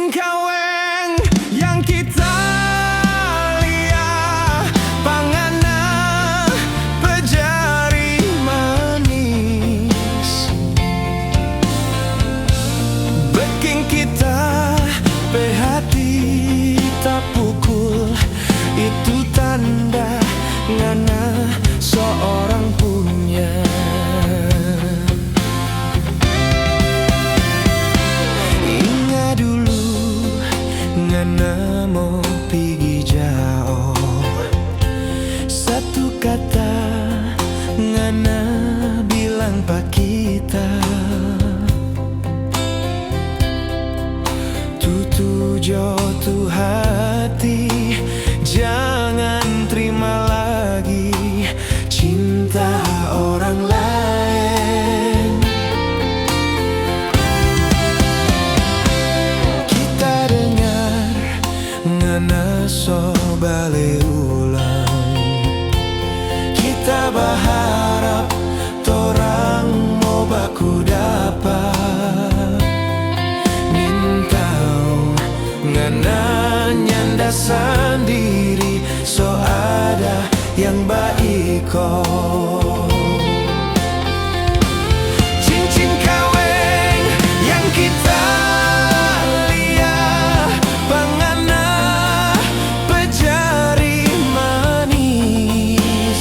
Cincin kaweng yang kita lihat, pangana pejari manis, beking kita hati tak pukul, itu tanda ngana seorang punya. Ingat dulu ngana mau pergi jauh, satu kata ngana bilang pak kita, tujuh tu hati, jangan terima lagi cinta orang lain. Kita dengar ngana so balik ulang, kita berharap torang mau baku dapat mintau ngana nyanda sendiri, so ada yang baik kok. Cincin kaweng yang kita lihat, pangana pejari manis,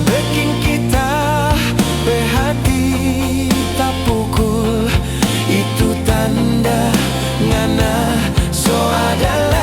beking kita hati tak pukul, itu tanda ngana so ada lain.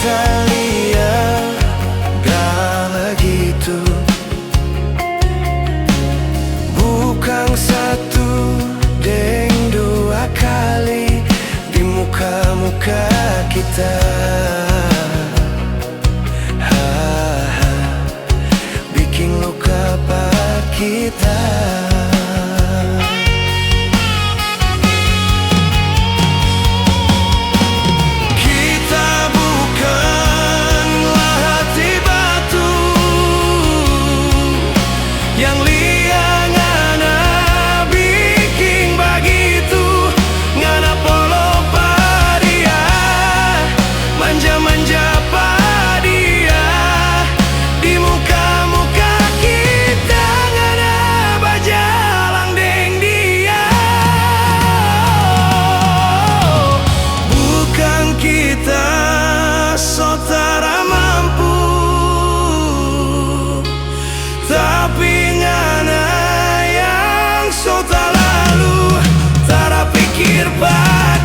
kalian gak begitu. Bukan satu deng dua kali di muka-muka kita. Bikin luka part kita.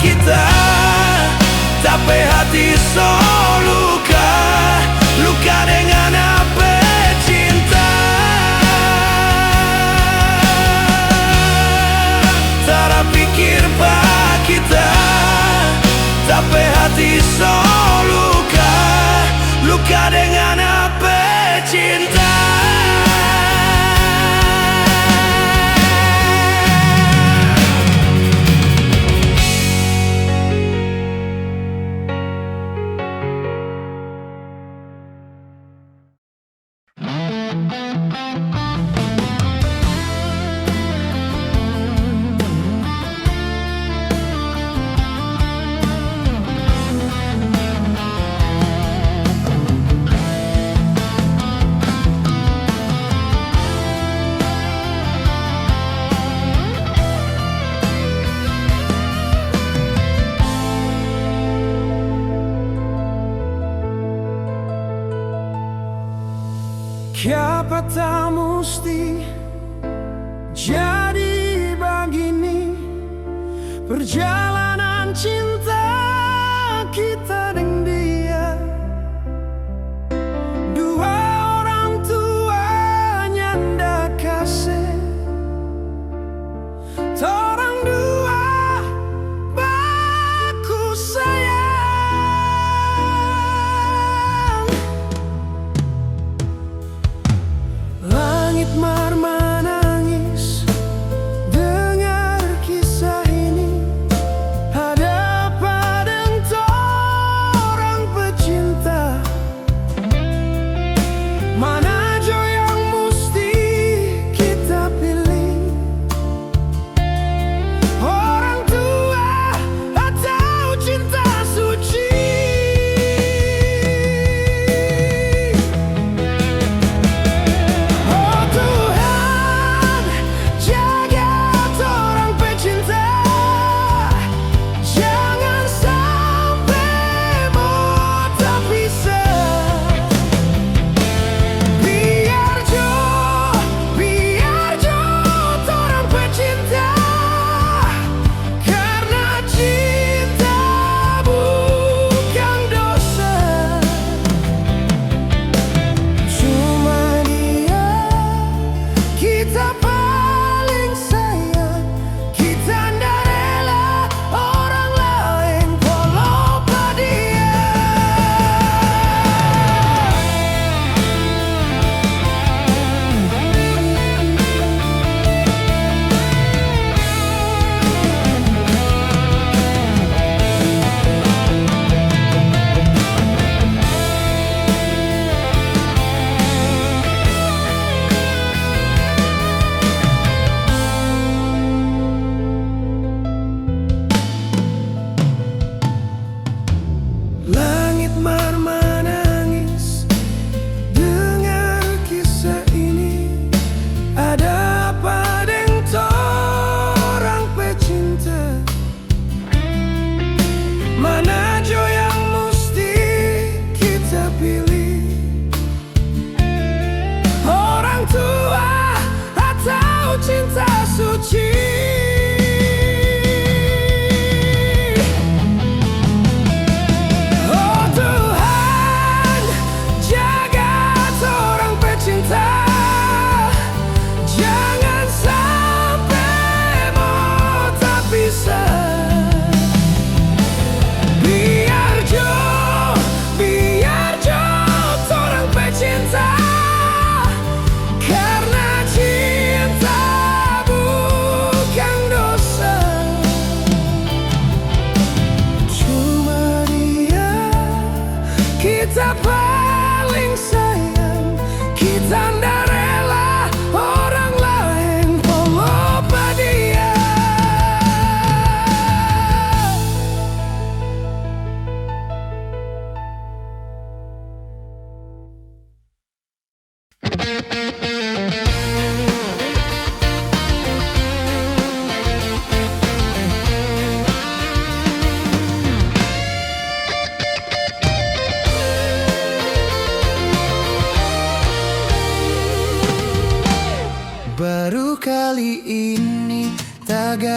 Kita tapi hati so luka, luka dengan apa cinta. Tak pikir pak kita tapi hati so luka, luka dengan apa cinta. Siapa tak mesti jadi begini perjalanan cinta kita dengan dia. Dua orang tuanya ndak kasih, torang dua baku sayang. Langit mar menangis dengar kisah ini.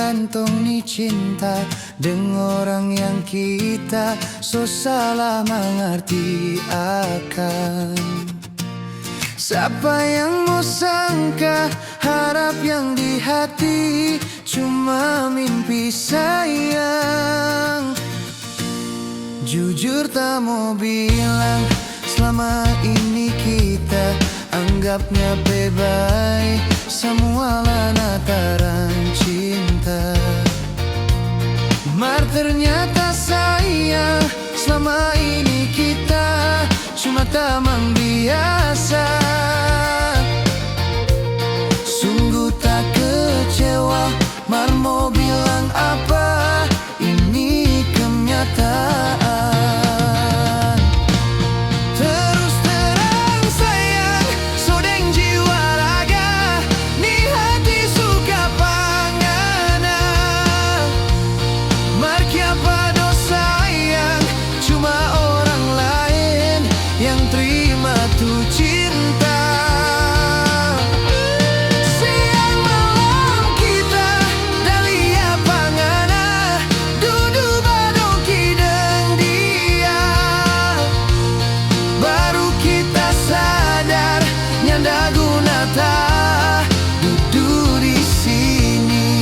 gantung ni cinta dengan orang yang kita so salah mengerti akan. Siapa yang mau sangka harap yang di hati cuma mimpi sayang. Jujur tak mau bilang selama ini kita anggapnya bebas, semua lantaran cinta. Mar ternyata sayang selama ini kita cuma teman biasa. Sungguh tak kecewa, Mar mau bilang apa, ini kenyataan. Terus terang sayang, sodeng jiwa raga, ni hati suka pangana. Mar kiapa dosa sayang, cuma orang lain yang terima tuh cinta. Siang malam kita dalia pangana, duduk badongki deng dia. Baru kita sadar nyanda guna ta duduk di sini.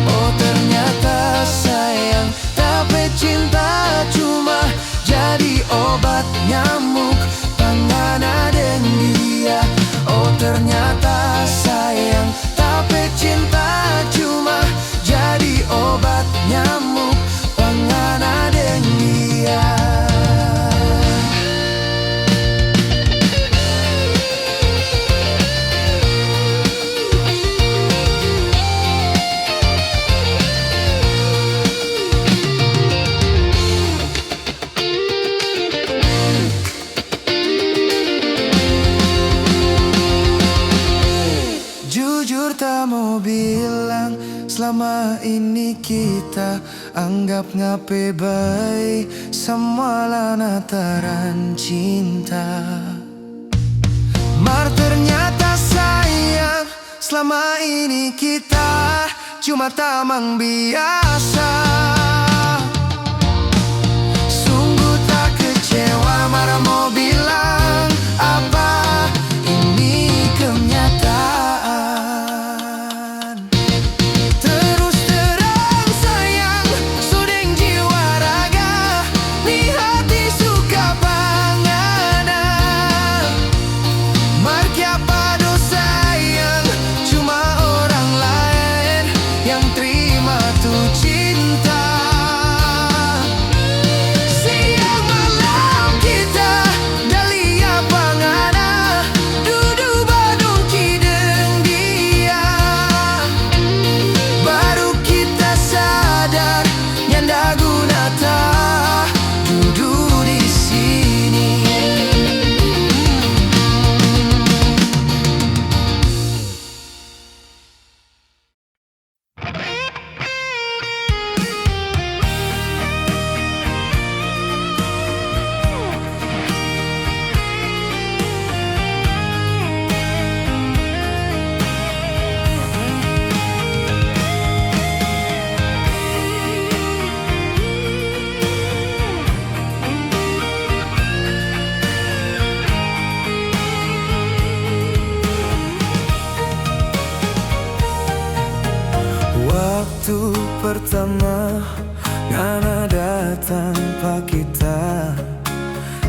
Oh ternyata sayang, tapi cinta cuma jadi obat nyamuk pangana deng dia. Oh ternyata sayang, tapi cinta cuma jadi obat nyamuk pangana deng dia. Jujur tak mau bilang selama ini kita anggap ngape baik, semua lantaran cinta. Mar ternyata sayang selama ini kita cuma tamang biasa. Sungguh tak kecewa, Mar mau bilang apa, ini kenyataan. Terus terang sayang, sodeng jiwa raga, ni hati suka pangana. Mar kiapa dosa sayang, cuma orang lain yang terima tuh cinta. Siang malam kita dalia pangana, duduk badongki deng dia. Baru kita sadar nyanda guna ta duduk di sini. Waktu pertama ngana datang tanpa kita,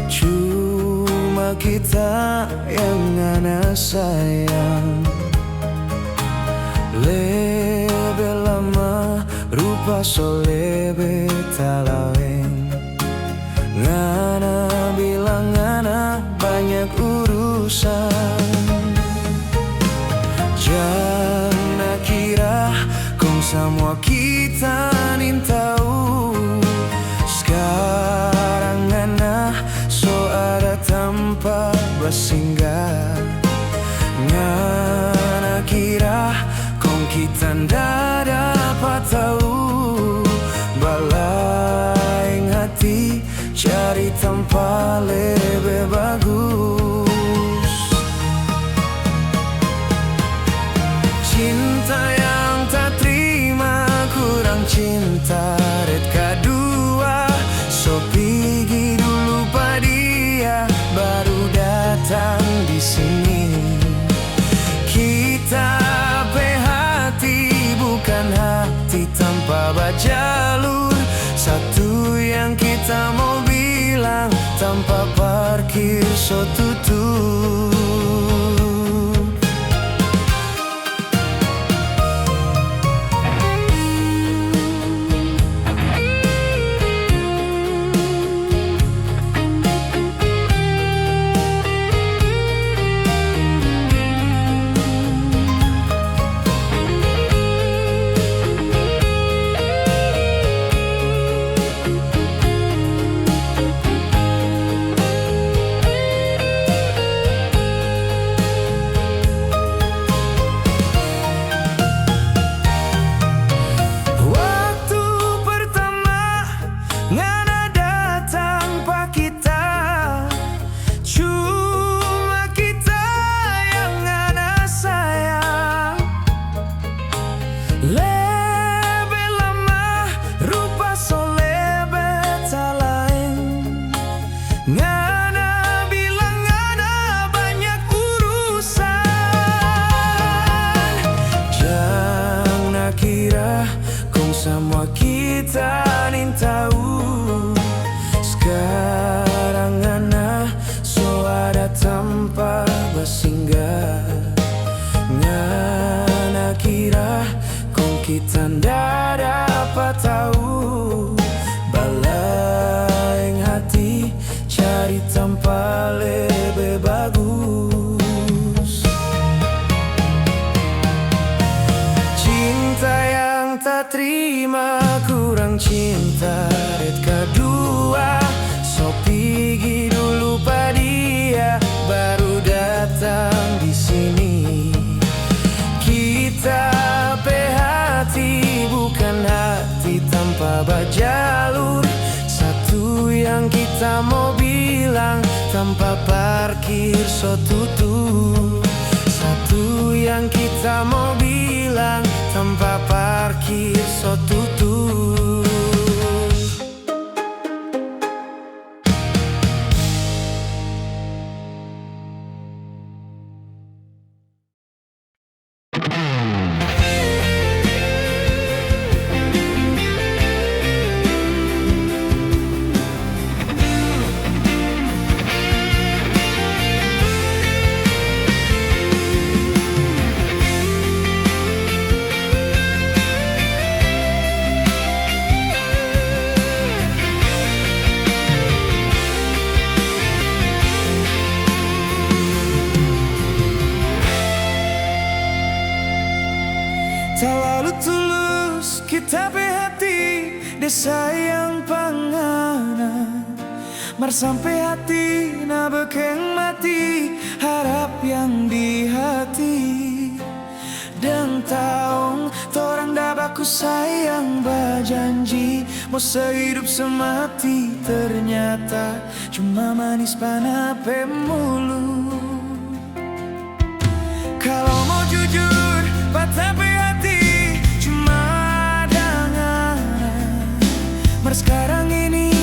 cuma kita yang ngana sayang. Lebih lama rupa so lebih talaweng. Ngana bilang ngana banyak urusan, jangan kira semua kita nin tahu. Sekarang ngana so ada tanpa bersinggah. Ngana kira kong kita ndak dapat tahu. Balaing hati cari tempat lebih bagus. tanpa parkir so tutup. Semua kita nin tahu sekarang ngana so ada tanpa bersinggah. Ngana kira kong kita ndak dapat tahu balaing hati cari tanpa lebih bagus. Cinta yang tak terima kurang cinta red kedua, so pergi dulu pada dia baru datang di sini. Kita pe hati bukan hati tanpa berjalur, satu yang kita mau bilang tanpa parkir so tutup. Satu yang kita mau bilang tanpa parkir so tutup. Terlalu tulus kita pe hati de sayang pangana, mar sampai hati na bekeng mati harap yang di hati. Dan taung torang dah baku sayang berjanji mau sehidup semati, ternyata cuma manis pana pe mulut. Kalau mau jujur patah pe hati cuma dengan mar sekarang ini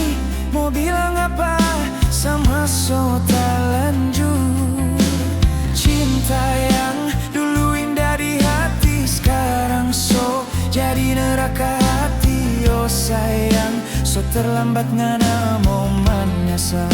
mau bilang apa sama so tak lanjut. Cinta yang dulu indah di hati sekarang so jadi neraka hati. Oh sayang so terlambat ngana mau menyesal.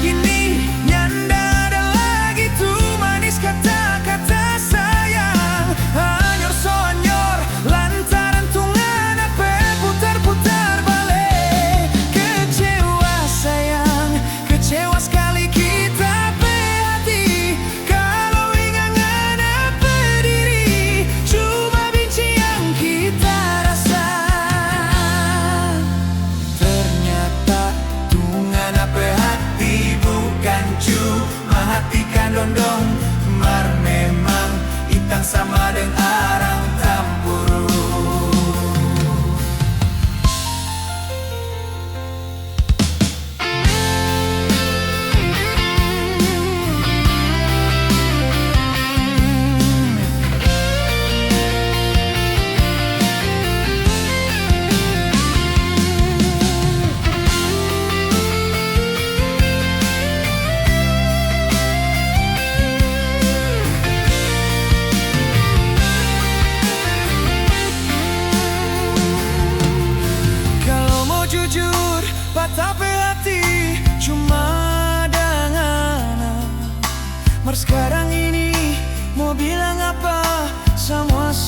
Kini nyanda ada lagi tuh manis kata-kata sayang. Anyor so anyor lantaran tungan apa putar-putar balik. Kecewa sayang, kecewa sekali kita pe hati. Kalau ingat apa diri cuma benci yang kita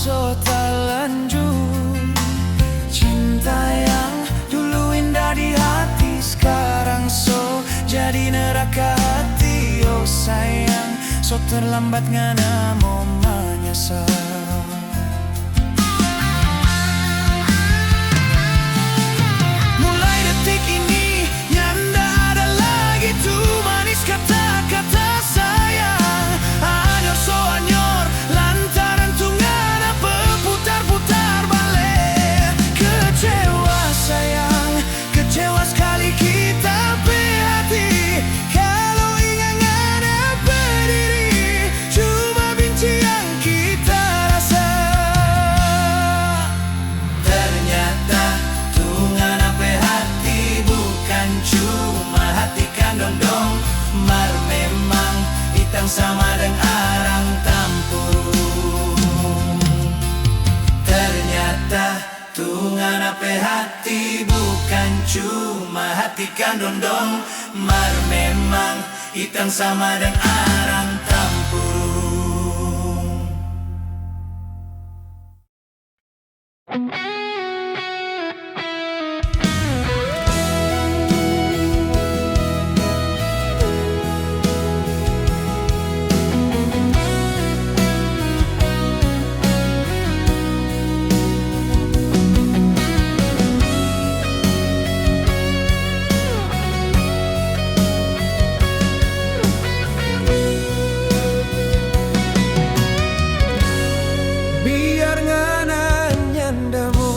so tak lanjut. Cinta yang dulu indah di hati sekarang so jadi neraka hati. Oh sayang, so terlambat ngana mau menyesal. Mulai detik ini nyanda ada lagi tuh manis kata-kata sayang. Anyor so anyor lantaran tungana berputar-putar balik. Kecewa sayang, kecewa sekali kita berhati. Kalau ingin ngana berdiri, cuma benci yang kita rasa. Ternyata tungana hati bukan cuma hati kan dong-dong. Mar memang hitam sama dengan arang tampurung. Ternyata tungana hati bukan cuma hati kan dong-dong. Mar memang hitam sama dengan arang tampurung. Biar ngana nyanda mau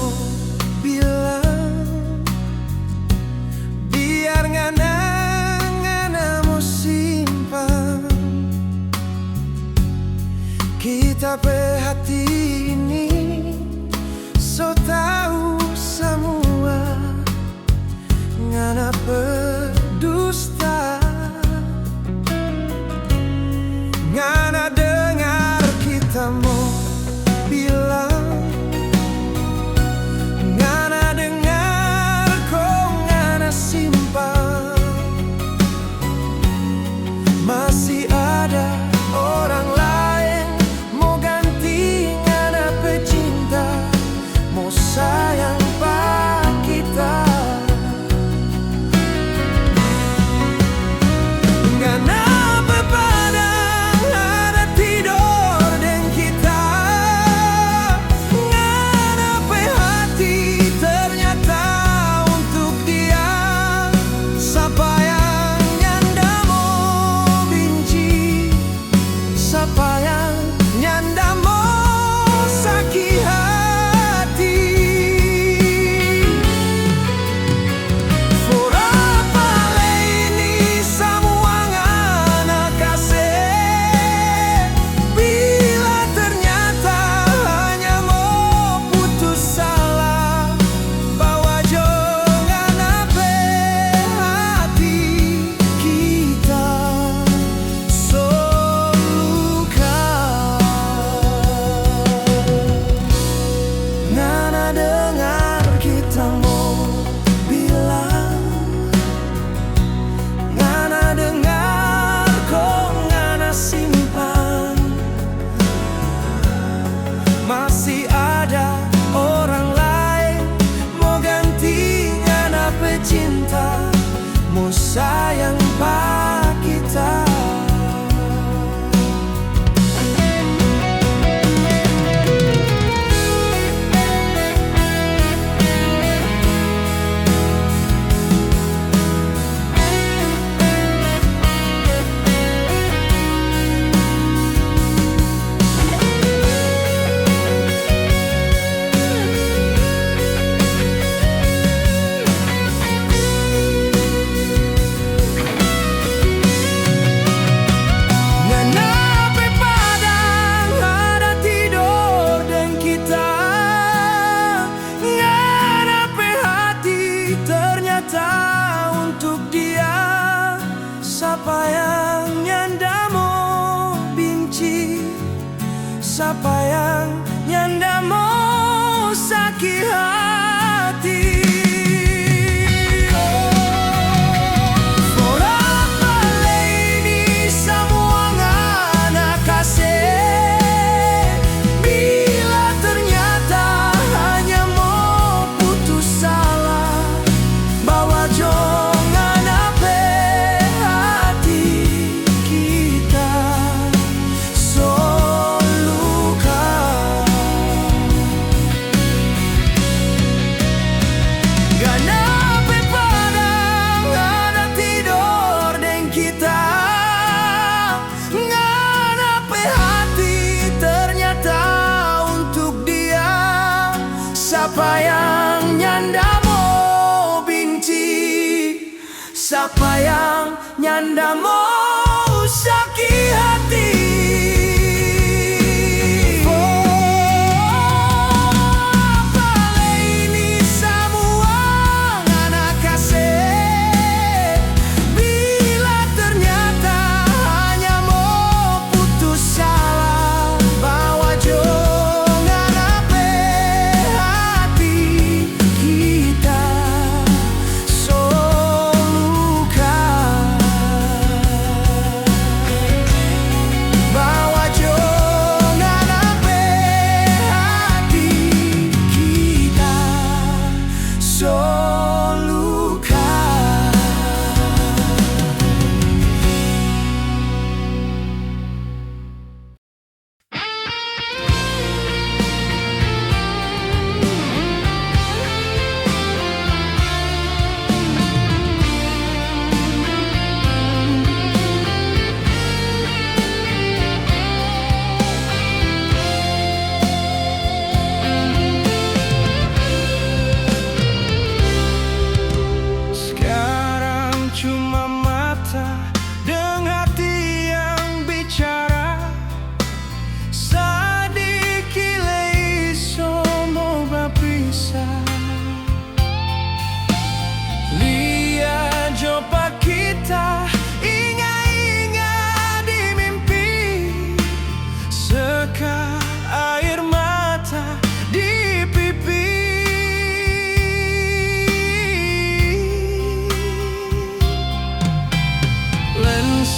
Siapa yang nyanda mau benci, siapa yang nyanda mau sakit hati.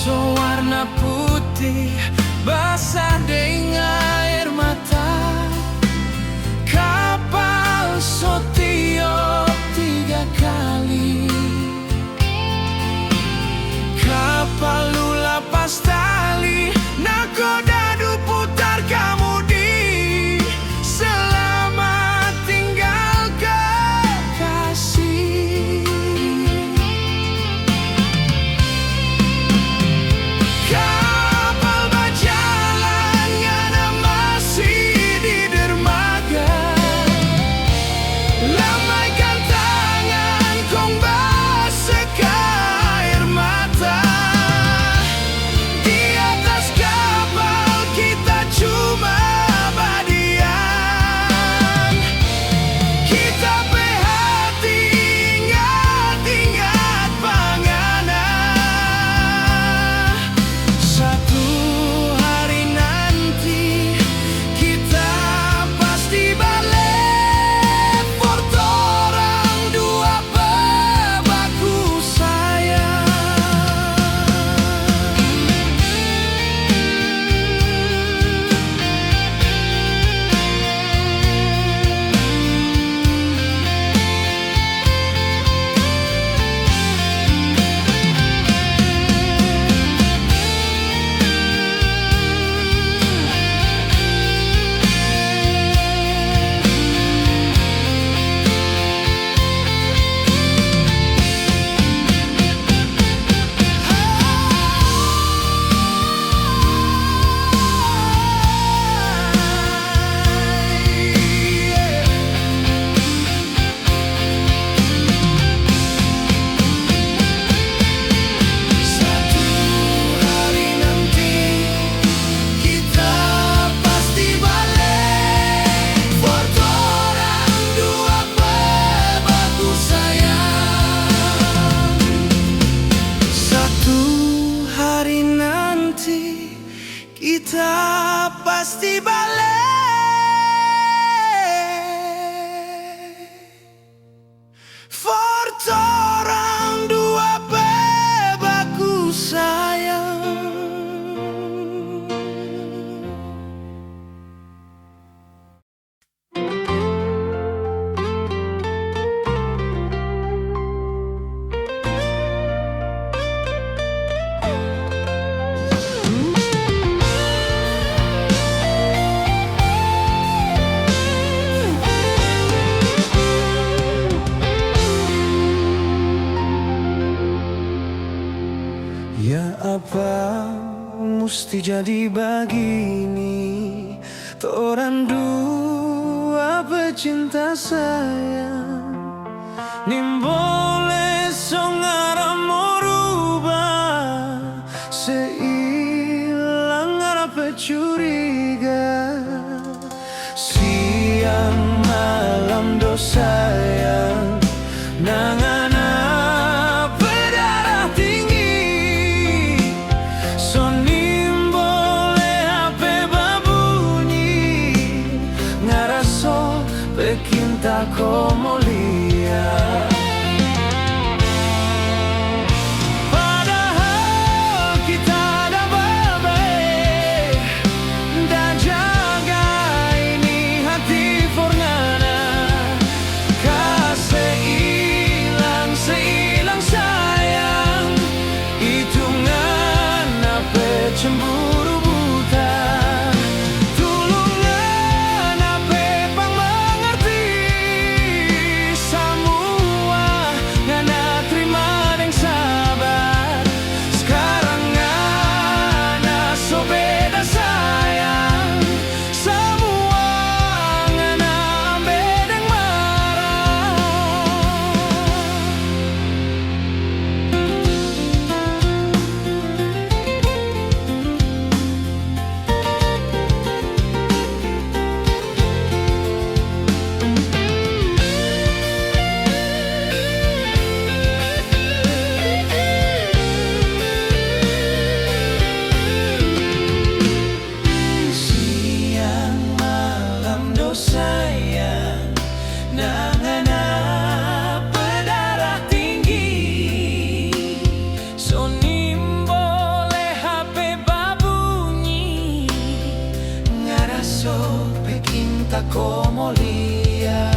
Warna putih basah dengan air mata, kapal sotiop 3 kali, kapal lula pas tali, nakoda du putar kamudi, selamat tinggal kekasih. Kita pasti balik Fortorang dua bebaku sayang. Ya apa mesti jadi begini, toran dua cinta sayang nimbole songara moruba seilang harapan curiga siang malam dosa yang nangana berdarah tinggi so nimbole hape babunyi ngaraso pekinta como lia padahal kita dah baik dan jaga ini hati forngana kasih hilang seilang sayang hitungan apa cemburu buta tulungan apa pang mengerti semua ngana terima dan sabar sekarang ngana so beda sayang semua ngana bedeng marah. Siang malam dosa yang nangana berdarah tinggi so nimbole hape babunyi ngaraso pekinta como lia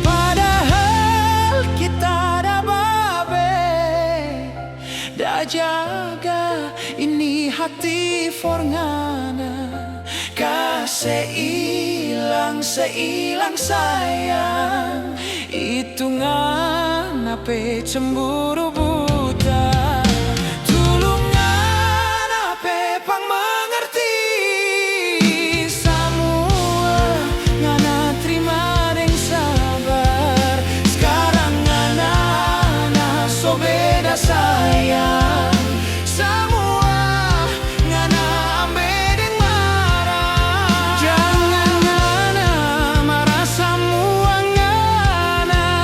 padahal kita dah babe dah jaga ini hati forngana kasih hilang seilang sayang hitungan apa cemburu buta tulungan apa pang mengerti semua ngana terima dan sabar sekarang ngana so beda sayang semua ngana bedeng marah jangan ngana marah semua ngana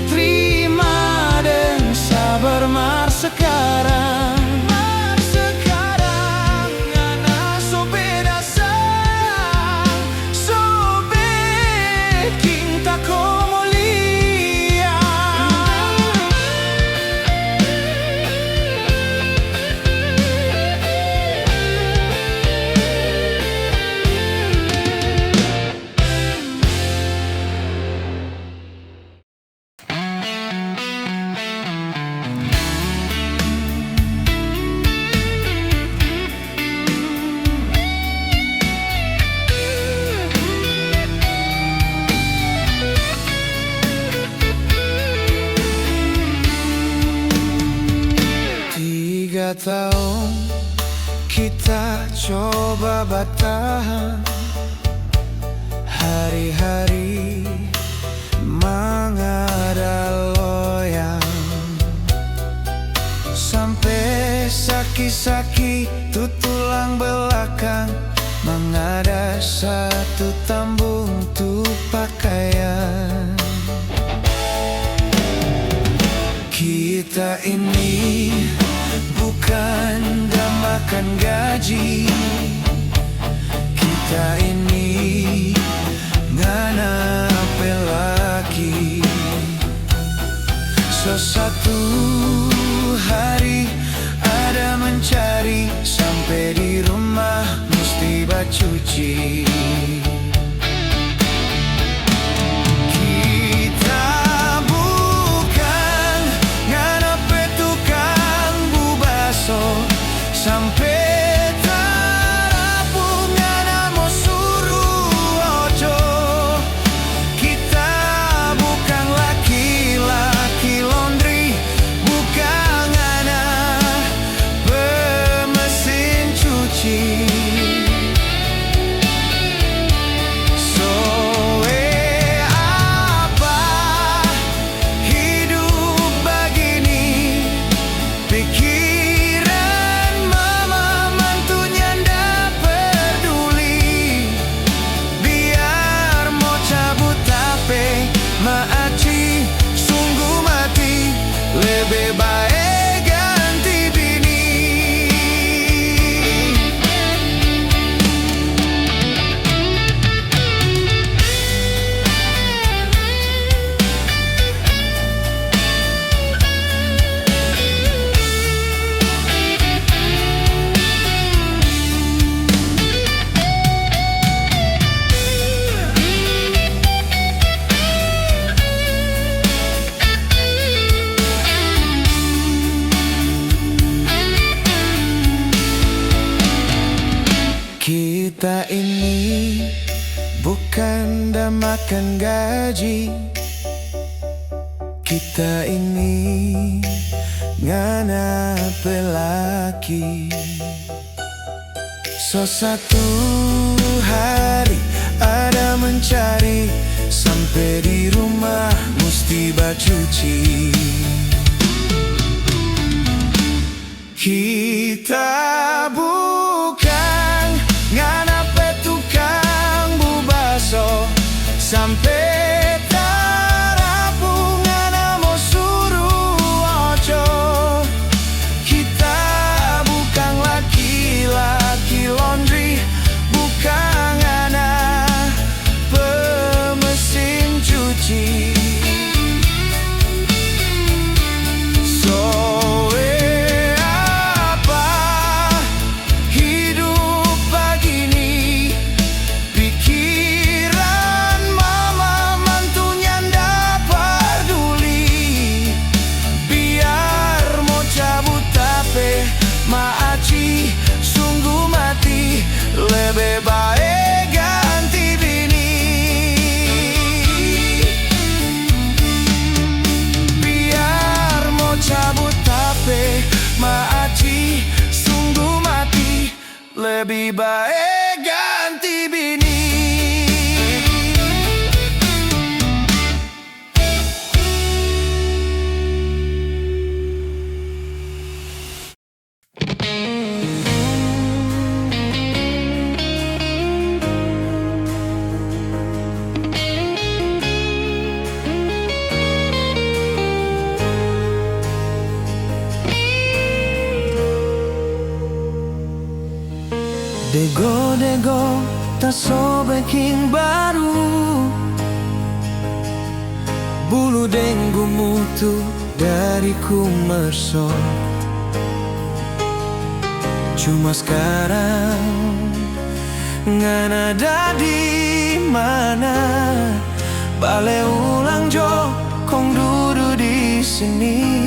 terima dan sabar mar sekarang ngana so beda sayang so bekinta como lia. Tiga tahun kita coba bertahan hari-hari mengada loyang sampai saki-saki tu tulang belakang mengada satu tambung tu pakaian kita ini bukan dah makan gaji kita ini ngana pelaki so satu hari ada mencari sampai di rumah mesti bacuci kita bukan ngana petukang bubaso sampai tarapung ngana mau suruh ojo kita bukan laki-laki laundry bukan ngana pemesin cuci makan dan makan gaji. Kita ini ngana pelaki. So satu hari ada mencari, sampai di rumah mesti bacuci. Kita bukan ngana petukang bubaso, sampai tarapu ngana mau suruh ojo. Kita bukan laki-laki laundry, bukan ngana pemesin cuci. Lebih baik ganti bini. Biar mau cabut tapi maaci sungguh mati. Lebih baik ganti bini. Dego tak sobeking baru, bulu denggu mutu dari kumerso. Cuma sekarang ngana ada di mana? Bale ulang jo kong duduk di sini.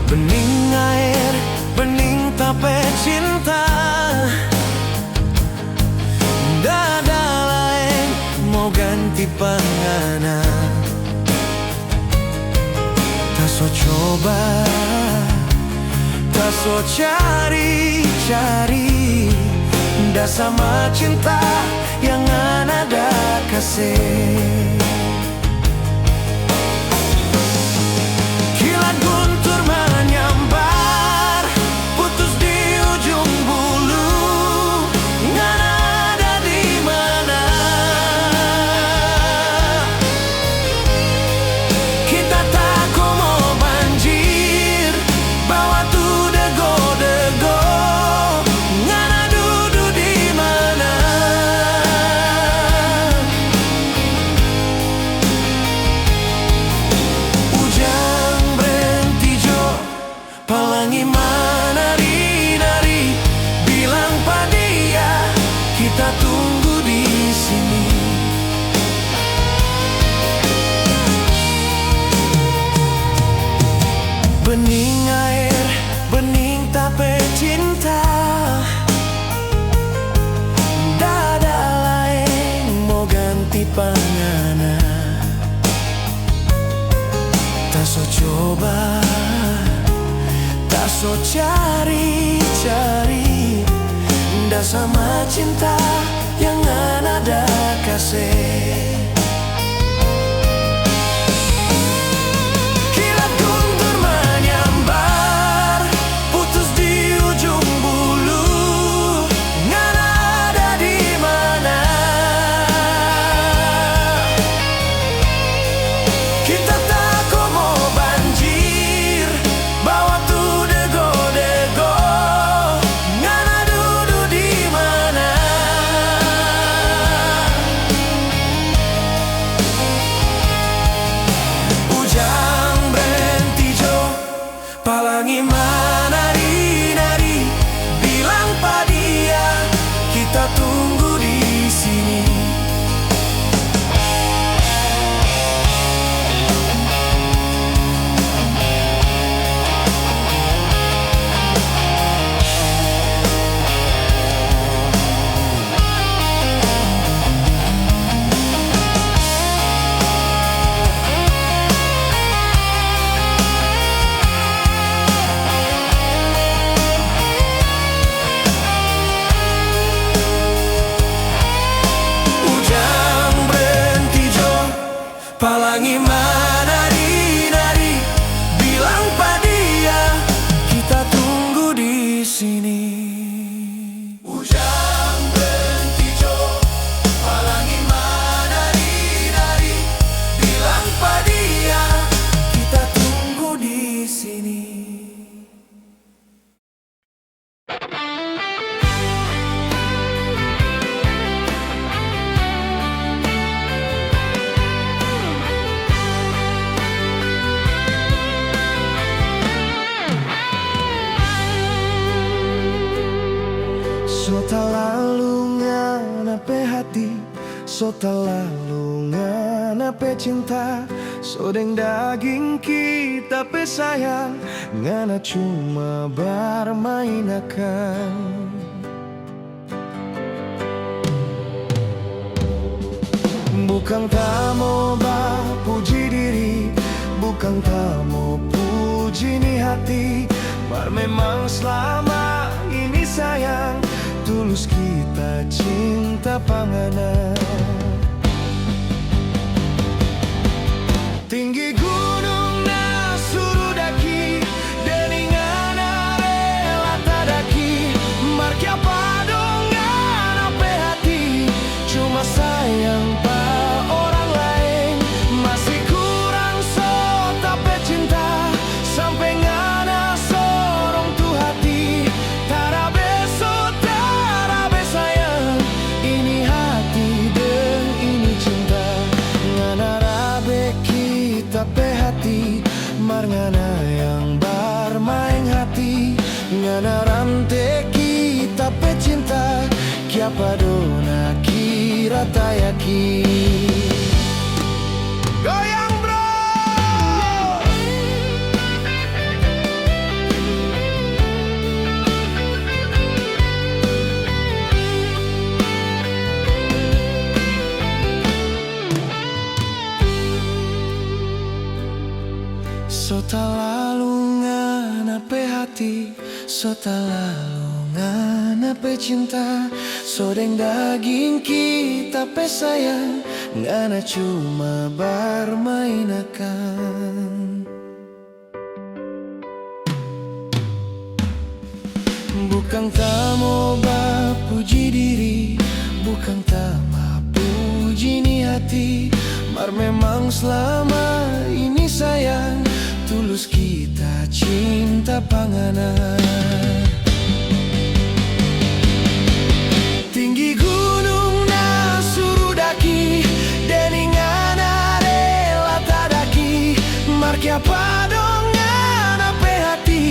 Bening air, bening tape cinta. Dada lain mau ganti pangana. Tak so coba, tak so cari-cari. Dah sama cinta yang ada kasih. Kilat guntur menyambar, putus di ujung bulu. Ngana ada di mana? Kita tak mau banjir, bawa tu dego-dego. Ngana duduk di mana? Ujang berhenti jo, palangi menari-nari. Bilang pada dia, kita tunggu di sini. Bening air, bening tape cinta. Dada lain mau ganti pangana. Tak so coba, tak so cari-cari. Dah sama cinta yang ada kasih. Kilat guntur menyambar, putus di ujung bulu. Ngana ada di mana? Kita tak mau banjir, bawa tu dego-dego. Ngana duduk di mana? So tak lalu ngana pe hati, so tak lalu ngana pe cinta, so deng daging kita pe sayang, ngana cuma bermain akan. Bukan tak mau puji diri, bukan tak mau puji ni hati, mar memang selama ini sayang, tulus kita cinta panganan. Tinggi gunung na suruh daki, deningan rela tadaki, mar kiapa dong ngana pe hati, cuma sayang pa orang lain, masih kurang so tapi cinta, sampai ngana sorong tu hati, tarabe so tarabe sayang, ini hati dan ini cinta, ngana rabe kita pe hati, mar ngana yang bermain hati, ngana rante kita pe cinta, kiapa dona kira tayaki. Goyang bro. So tak lalu ngana pe hati, so tak lalu ngana pe cinta, so deng daging kita pe sayang, ngana cuma bermain akan. Bukan tak mau puji diri, bukan tak mau puji ni hati, mar memang selama ini sayang, tulus kita cinta panganan. Tinggi gunung na suruh daki, deningan rela tadaki, mar kiapa dong ngana pe hati,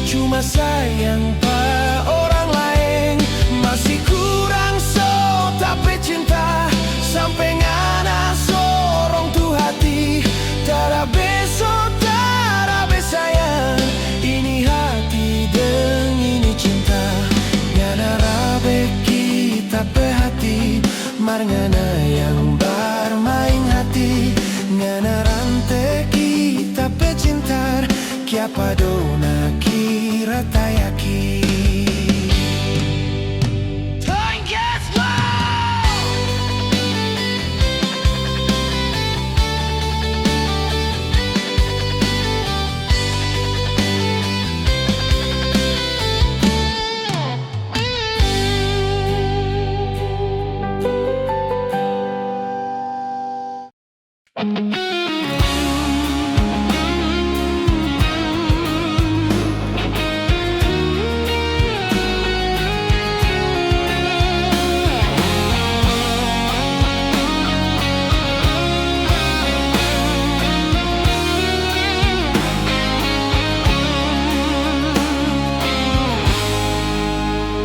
cuma sayang pa orang lain, masih kurang so tapi cinta, sampai ngana sorong tu hati, tarabe so tarabe sayang, ini hati dan ini cinta, ngana rabe kita pe hati, mar ngana yang bermain hati, ngana rante kita pe cinta, kiapa dona kira tayaki.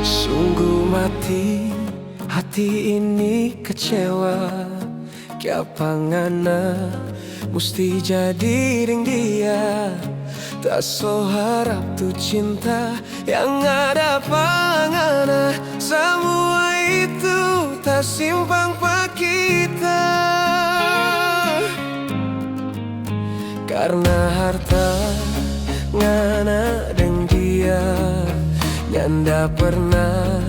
Sungguh mati hati ini kecewa, kiapa ngana musti jadi ring dia, tak so harap tu cinta yang ada pangana, semua itu tak simpang pa kita, karena harta ngana deng dia, nyanda pernah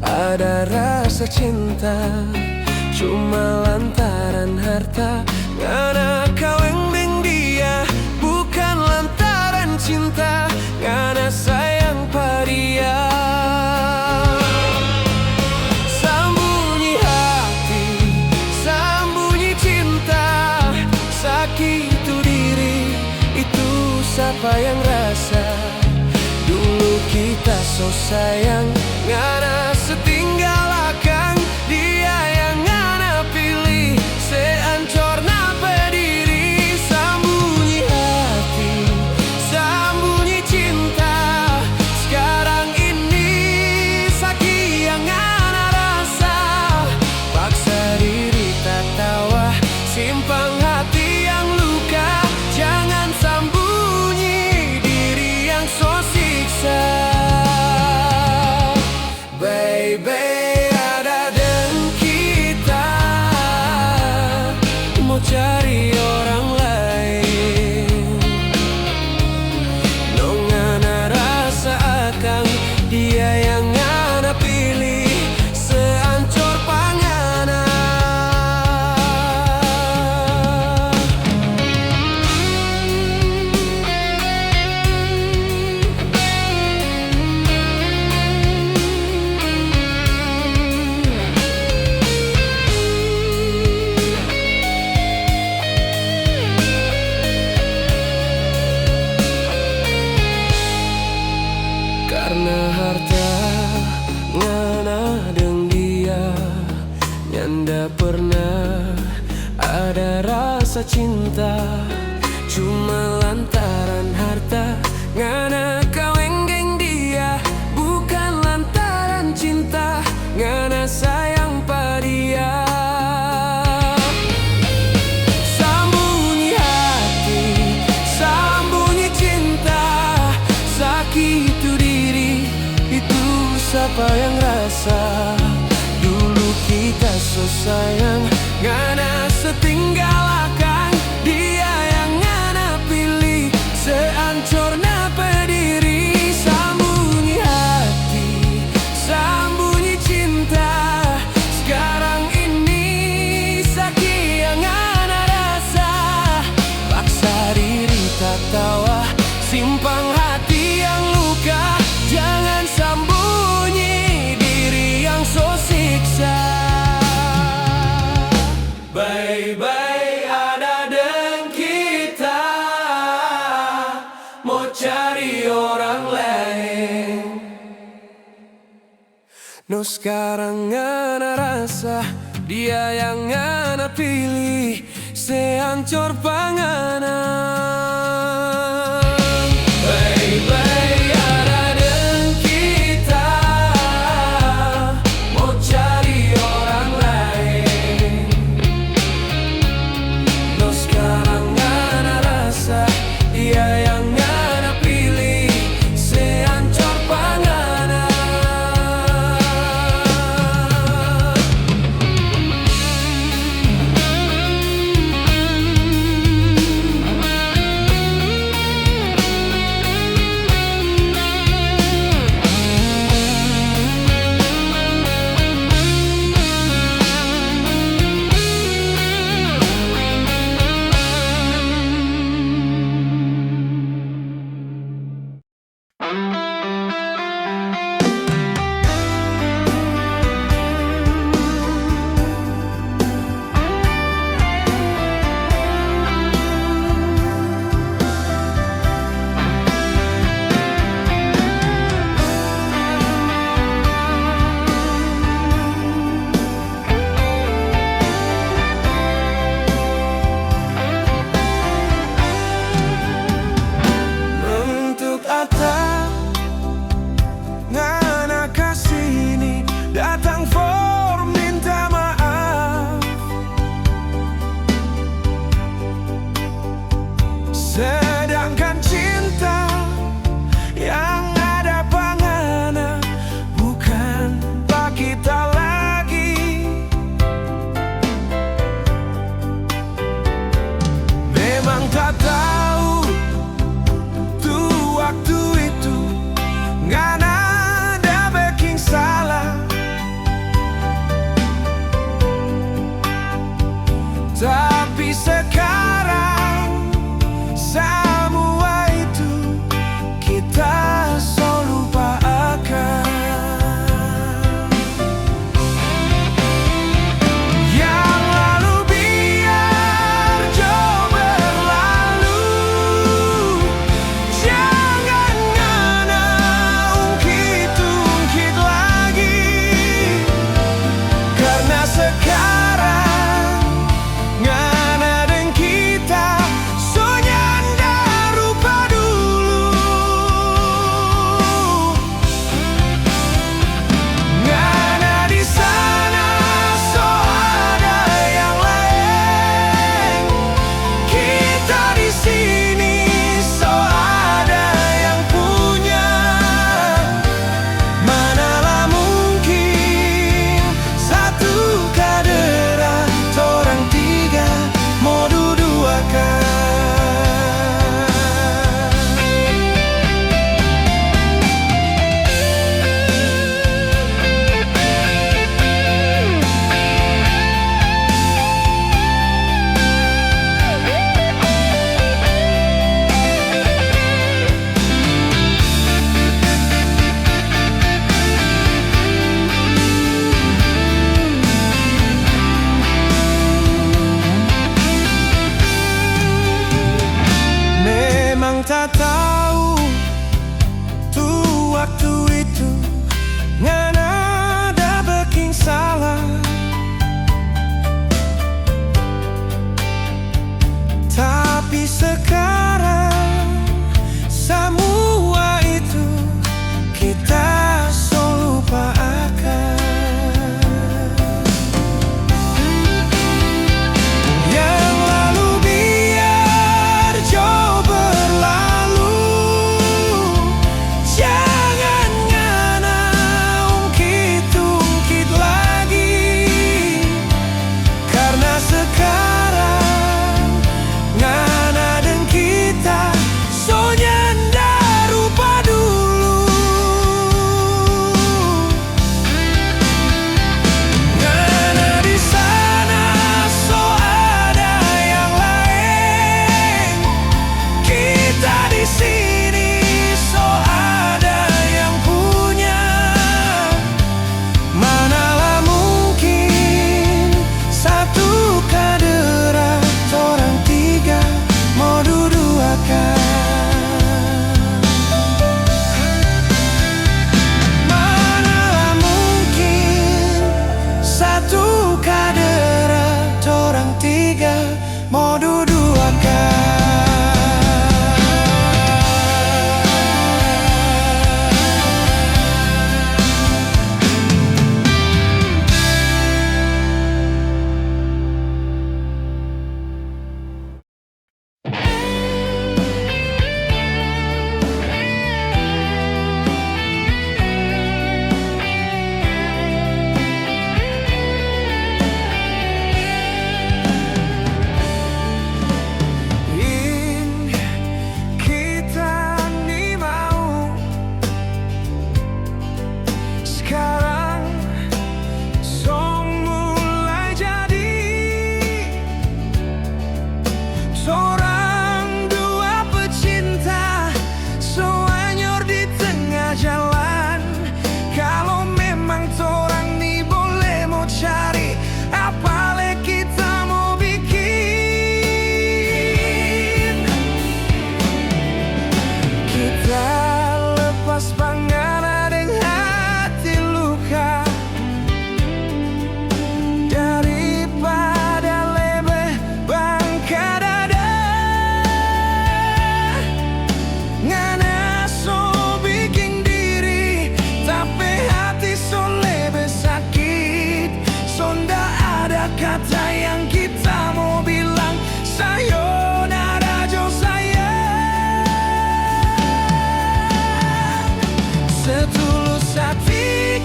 ada rasa cinta, cuma lantaran harta ngana kaweng deng dia, bukan lantaran cinta ngana sayang pa dia. Sambunyi hati, sambunyi cinta, sakit tu diri, itu siapa yang rasa, dulu kita so sayang, ngana setinggal akan dia yang ngana pilih, seancor nape diri. Sambunyi hati, sambunyi cinta, sekarang ini sakit ngana harta, ngana deng dia, nyanda pernah ada rasa cinta. Cuma lantaran harta, ngana kaweng dia, bukan lantaran cinta, ngana sayang pada dia. Sambunyi hati, sambunyi cinta, sakit itu diri, itu siapa yang rasa. Dulu kita so sayang, ngana setinggalakan dia yang ngana pilih, seancorna pediri. Sambunyi hati, sambunyi cinta, sekarang ini sakit yang ngana rasa. Paksa diri tak tawa, simpang hati yang luka, jangan sambunyi diri yang so siksa. Bye-bye ada deng kita, mau cari orang lain. No sekarang ngana rasa, dia yang ngana pilih, seancor pangana. Bye-bye ada deng kita, mau cari orang lain. No sekarang ngana rasa, dia yang ngana pilih, seancor pangana.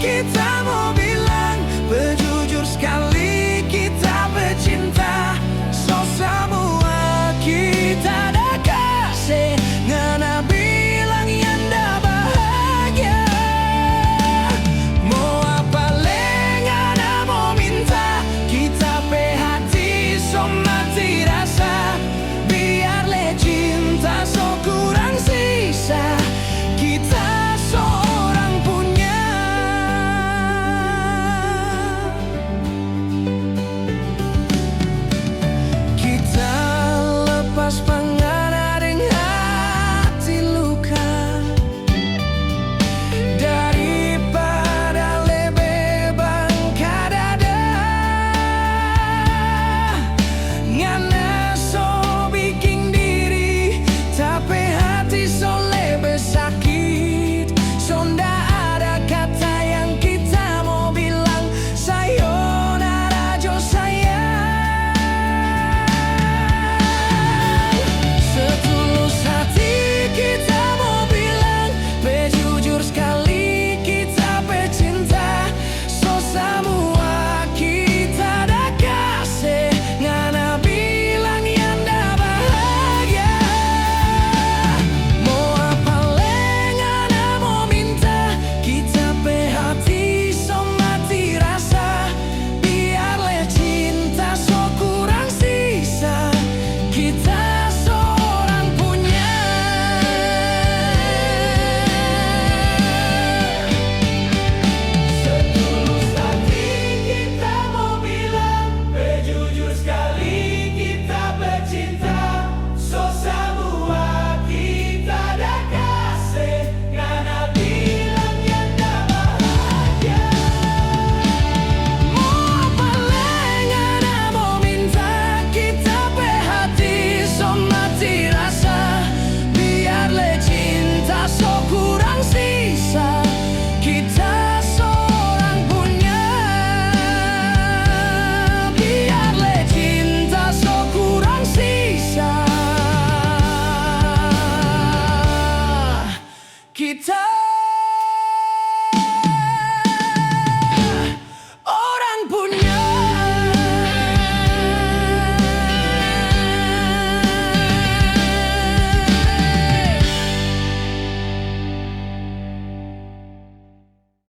kita mau